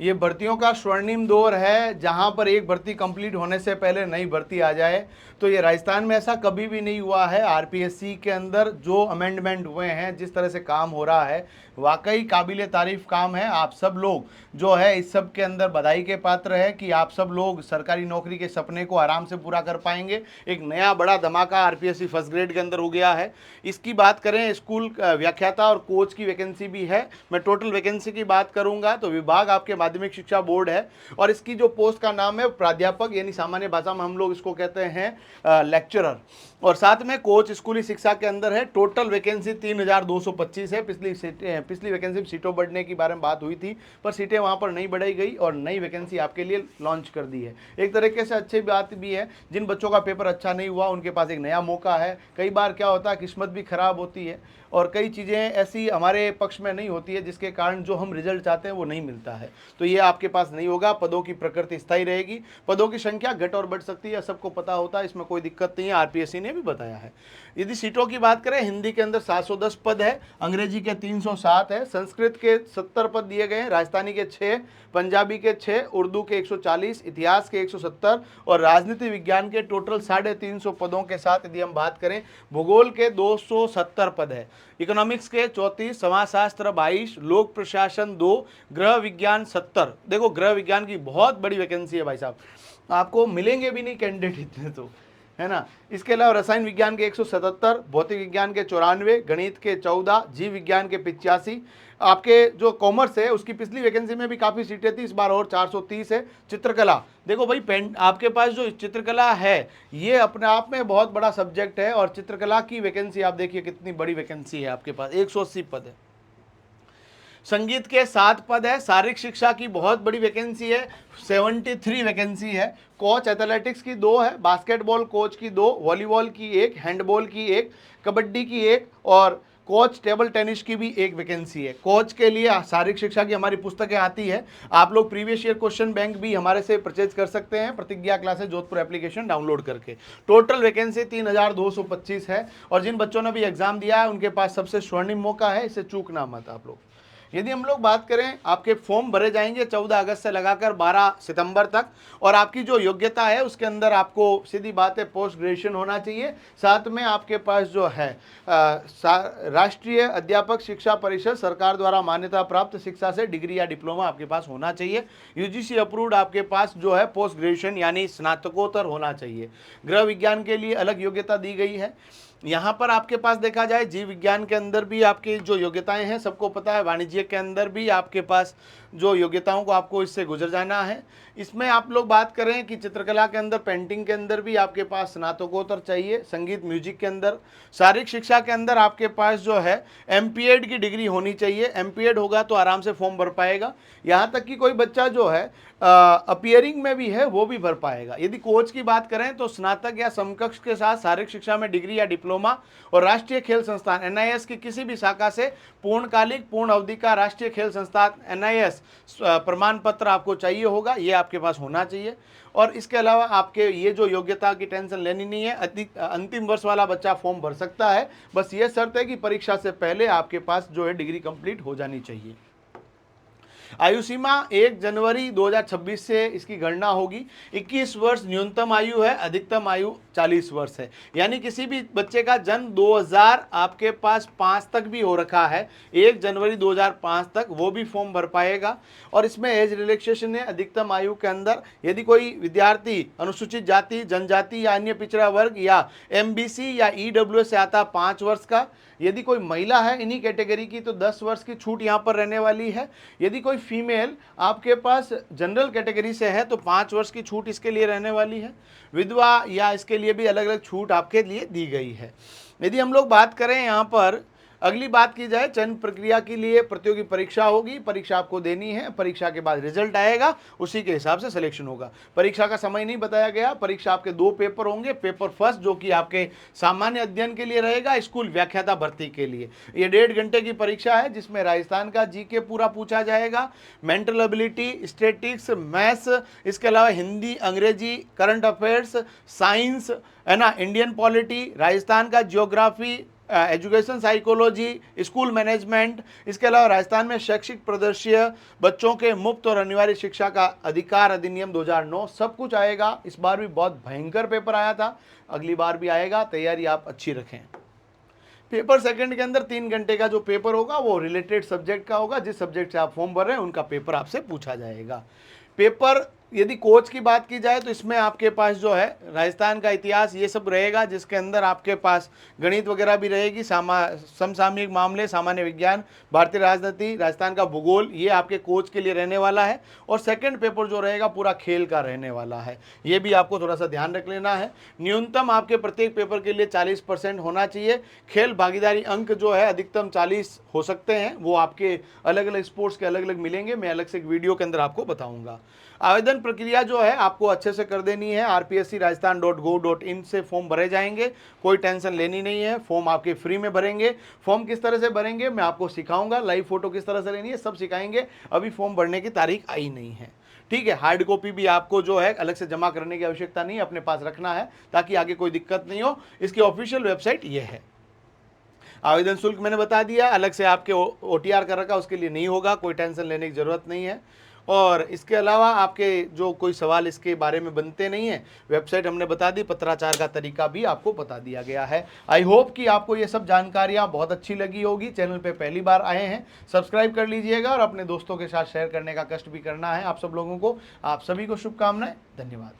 ये भर्तियों का स्वर्णिम दौर है, जहां पर एक भर्ती कंप्लीट होने से पहले नई भर्ती आ जाए। तो ये राजस्थान में ऐसा कभी भी नहीं हुआ है। आरपीएससी के अंदर जो अमेंडमेंट हुए हैं, जिस तरह से काम हो रहा है, वाकई काबिले तारीफ काम है। आप सब लोग जो है इस सब के अंदर बधाई के पात्र है कि आप सब लोग सरकारी नौकरी के सपने को आराम से पूरा कर पाएंगे। एक नया बड़ा धमाका आरपीएससी फर्स्ट ग्रेड के अंदर हो गया है। इसकी बात करें, स्कूल व्याख्याता और कोच की वैकेंसी भी है। मैं टोटल वैकेंसी की बात करूंगा तो विभाग आपके माध्यमिक शिक्षा बोर्ड है और इसकी जो पोस्ट का नाम है प्राध्यापक, यानी सामान्य भाषा में हम लोग इसको कहते हैं लेक्चरर। और साथ में कोच स्कूली शिक्षा के अंदर है। टोटल वैकेंसी 3225 है। पिछली वैकेंसी में सीटों बढ़ने के बारे में बात हुई थी, पर सीटें वहां पर नहीं बढ़ाई गई और नई वैकेंसी आपके लिए लॉन्च कर दी है। एक तरीके से अच्छी बात भी है, जिन बच्चों का पेपर अच्छा नहीं हुआ उनके पास एक नया मौका है। कई बार क्या होता है, किस्मत भी खराब होती है और कई चीज़ें ऐसी हमारे पक्ष में नहीं होती है जिसके कारण जो हम रिजल्ट चाहते हैं वो नहीं मिलता है। तो ये आपके पास नहीं होगा। पदों की प्रकृति स्थायी रहेगी, पदों की संख्या घट और बढ़ सकती है, सबको पता होता है, इसमें कोई दिक्कत नहीं है, आरपीएससी ने भी बताया है। यदि सीटों की बात करें, हिंदी के अंदर 710 पद है, अंग्रेजी के 307 है, संस्कृत के 70 पद दिए गए हैं, राजस्थानी के 6, पंजाबी के 6, उर्दू के 140, इतिहास के 170 और राजनीति विज्ञान के टोटल 350 पदों के साथ यदि हम बात करें, भूगोल के 270 पद है, इकोनॉमिक्स के 34, समाजशास्त्र 22, लोक प्रशासन 2, गृह विज्ञान 70। देखो गृह विज्ञान की बहुत बड़ी वैकेंसी है भाई साहब, आपको मिलेंगे भी नहीं कैंडिडेट इतने, तो है ना। इसके अलावा रसायन विज्ञान के 177, भौतिक विज्ञान के 94, गणित के 14, जीव विज्ञान के 85। आपके जो कॉमर्स है उसकी पिछली वैकेंसी में भी काफ़ी सीटें थी, इस बार और 430 है। चित्रकला, देखो भाई पेन आपके पास जो चित्रकला है ये अपने आप में बहुत बड़ा सब्जेक्ट है और चित्रकला की वैकेंसी आप देखिए कितनी बड़ी वैकेंसी है आपके पास, 180 पद है। संगीत के 7 पद है। शारीरिक शिक्षा की बहुत बड़ी वैकेंसी है, 73 वैकेंसी है। कोच एथलेटिक्स की 2 है, बास्केटबॉल कोच की 2, वॉलीबॉल की 1, हैंडबॉल की 1, कबड्डी की 1 और कोच टेबल टेनिस की भी 1 वैकेंसी है। कोच के लिए शारीरिक शिक्षा की हमारी पुस्तकें आती है, आप लोग प्रीवियस ईयर क्वेश्चन बैंक भी हमारे से परचेज कर सकते हैं प्रतिज्ञा क्लासेस जोधपुर एप्लीकेशन डाउनलोड करके। टोटल वैकेंसी 3225 है और जिन बच्चों ने भी एग्जाम दिया है उनके पास सबसे स्वर्णिम मौका है, इसे चूकना मत आप लोग। यदि हम लोग बात करें, आपके फॉर्म भरे जाएंगे 14 अगस्त से लगाकर 12 सितंबर तक और आपकी जो योग्यता है उसके अंदर आपको सीधी बात है पोस्ट ग्रेजुएशन होना चाहिए। साथ में आपके पास जो है राष्ट्रीय अध्यापक शिक्षा परिषद सरकार द्वारा मान्यता प्राप्त शिक्षा से डिग्री या डिप्लोमा आपके पास होना चाहिए। यूजीसी अप्रूव्ड आपके पास जो है पोस्ट ग्रेजुएशन यानी स्नातकोत्तर होना चाहिए। गृह विज्ञान के लिए अलग योग्यता दी गई है। यहाँ पर आपके पास देखा जाए जीव विज्ञान के अंदर भी आपकी जो योग्यताएं हैं सबको पता है, वाणिज्य के अंदर भी आपके पास जो योग्यताओं को आपको इससे गुजर जाना है। इसमें आप लोग बात करें कि चित्रकला के अंदर, पेंटिंग के अंदर भी आपके पास स्नातकोत्तर चाहिए। संगीत म्यूजिक के अंदर, शारीरिक शिक्षा के अंदर आपके पास जो है एमपीएड की डिग्री होनी चाहिए। एमपीएड होगा तो आराम से फॉर्म भर पाएगा। यहाँ तक कि कोई बच्चा जो है अपीयरिंग में भी है वो भी भर पाएगा। यदि कोच की बात करें तो स्नातक या समकक्ष के साथ शारीरिक शिक्षा में डिग्री या डिप्लोमा और राष्ट्रीय खेल संस्थान एनआईएस की किसी भी शाखा से पूर्णकालिक पूर्ण अवधि का राष्ट्रीय खेल संस्थान एनआईएस प्रमाण पत्र आपको चाहिए होगा, ये आपके पास होना चाहिए। और इसके अलावा आपके ये जो योग्यता की टेंशन लेनी नहीं है, अंतिम वर्ष वाला बच्चा फॉर्म भर सकता है। बस ये शर्त है कि परीक्षा से पहले आपके पास जो है डिग्री कंप्लीट हो जानी चाहिए। आयु सीमा 1 जनवरी 2026 से इसकी गणना होगी। 21 वर्ष न्यूनतम आयु है, अधिकतम आयु 40 वर्ष है। यानी किसी भी बच्चे का जन्म 2000 आपके पास 5 तक भी हो रखा है, 1 जनवरी 2005 तक, वो भी फॉर्म भर पाएगा। और इसमें एज रिलैक्सेशन है अधिकतम आयु के अंदर। यदि कोई विद्यार्थी अनुसूचित जाति, जनजाति या अन्य पिछड़ा वर्ग या एमबीसी या ईडब्ल्यूएस से आता 5 वर्ष का। यदि कोई महिला है इन्हीं कैटेगरी की तो 10 वर्ष की छूट यहाँ पर रहने वाली है। यदि कोई फीमेल आपके पास जनरल कैटेगरी से है तो 5 वर्ष की छूट इसके लिए रहने वाली है। विधवा या इसके लिए भी अलग अलग छूट आपके लिए दी गई है। यदि हम लोग बात करें यहाँ पर अगली बात की जाए, चयन प्रक्रिया के लिए प्रतियोगी परीक्षा होगी, परीक्षा आपको देनी है, परीक्षा के बाद रिजल्ट आएगा, उसी के हिसाब से सिलेक्शन होगा। परीक्षा का समय नहीं बताया गया। परीक्षा आपके 2 पेपर होंगे। पेपर फर्स्ट जो कि आपके सामान्य अध्ययन के लिए रहेगा, स्कूल व्याख्याता भर्ती के लिए ये 1.5 घंटे की परीक्षा है जिसमें राजस्थान का जीके पूरा पूछा जाएगा, मेंटल एबिलिटी, स्टैटिक्स, मैथ्स, इसके अलावा हिंदी, अंग्रेजी, करंट अफेयर्स, साइंस, है ना, इंडियन पॉलिटी, राजस्थान का geography, education psychology, school management, इसके अलावा राजस्थान में शैक्षिक परिदृश्य, बच्चों के मुफ्त और अनिवार्य शिक्षा का अधिकार अधिनियम 2009, सब कुछ आएगा। इस बार भी बहुत भयंकर पेपर आया था, अगली बार भी आएगा, तैयारी आप अच्छी रखें। पेपर सेकंड के अंदर 3 घंटे का जो पेपर होगा वो रिलेटेड सब्जेक्ट का होगा, जिस सब्जेक्ट से आप फॉर्म भर रहे हैं उनका पेपर आपसे पूछा जाएगा। पेपर यदि कोच की बात की जाए तो इसमें आपके पास जो है राजस्थान का इतिहास ये सब रहेगा, जिसके अंदर आपके पास गणित वगैरह भी रहेगी, समसामयिक मामले, सामान्य विज्ञान, भारतीय राजनीति, राजस्थान का भूगोल, ये आपके कोच के लिए रहने वाला है। और सेकंड पेपर जो रहेगा पूरा खेल का रहने वाला है, ये भी आपको थोड़ा सा ध्यान रख लेना है। न्यूनतम आपके प्रत्येक पेपर के लिए 40% होना चाहिए। खेल भागीदारी अंक जो है अधिकतम 40 हो सकते हैं, वो आपके अलग अलग स्पोर्ट्स के अलग अलग मिलेंगे, मैं अलग से एक वीडियो के अंदर आपको बताऊंगा। आवेदन प्रक्रिया जो है आपको अच्छे से कर देनी है। rpscrajasthan.gov.in से फॉर्म भरे जाएंगे, कोई टेंशन लेनी नहीं है। फॉर्म आपके फ्री में भरेंगे। फॉर्म किस तरह से भरेंगे मैं आपको सिखाऊंगा, लाइव फोटो किस तरह से लेनी है सब सिखाएंगे। अभी फॉर्म भरने की तारीख आई नहीं है, ठीक है। हार्ड कॉपी भी आपको जो है अलग से जमा करने की आवश्यकता नहीं है, अपने पास रखना है ताकि आगे कोई दिक्कत नहीं हो। इसकी ऑफिशियल वेबसाइट ये है। आवेदन शुल्क मैंने बता दिया, अलग से आपके OTR कर रखा, उसके लिए नहीं होगा, कोई टेंशन लेने की ज़रूरत नहीं है। और इसके अलावा आपके जो कोई सवाल इसके बारे में बनते नहीं है, वेबसाइट हमने बता दी, पत्राचार का तरीका भी आपको बता दिया गया है। आई होप कि आपको ये सब जानकारियाँ बहुत अच्छी लगी होगी। चैनल पे पहली बार आए हैं, सब्सक्राइब कर लीजिएगा और अपने दोस्तों के साथ शेयर करने का कष्ट भी करना है आप सब लोगों को। आप सभी को शुभकामनाएं, धन्यवाद।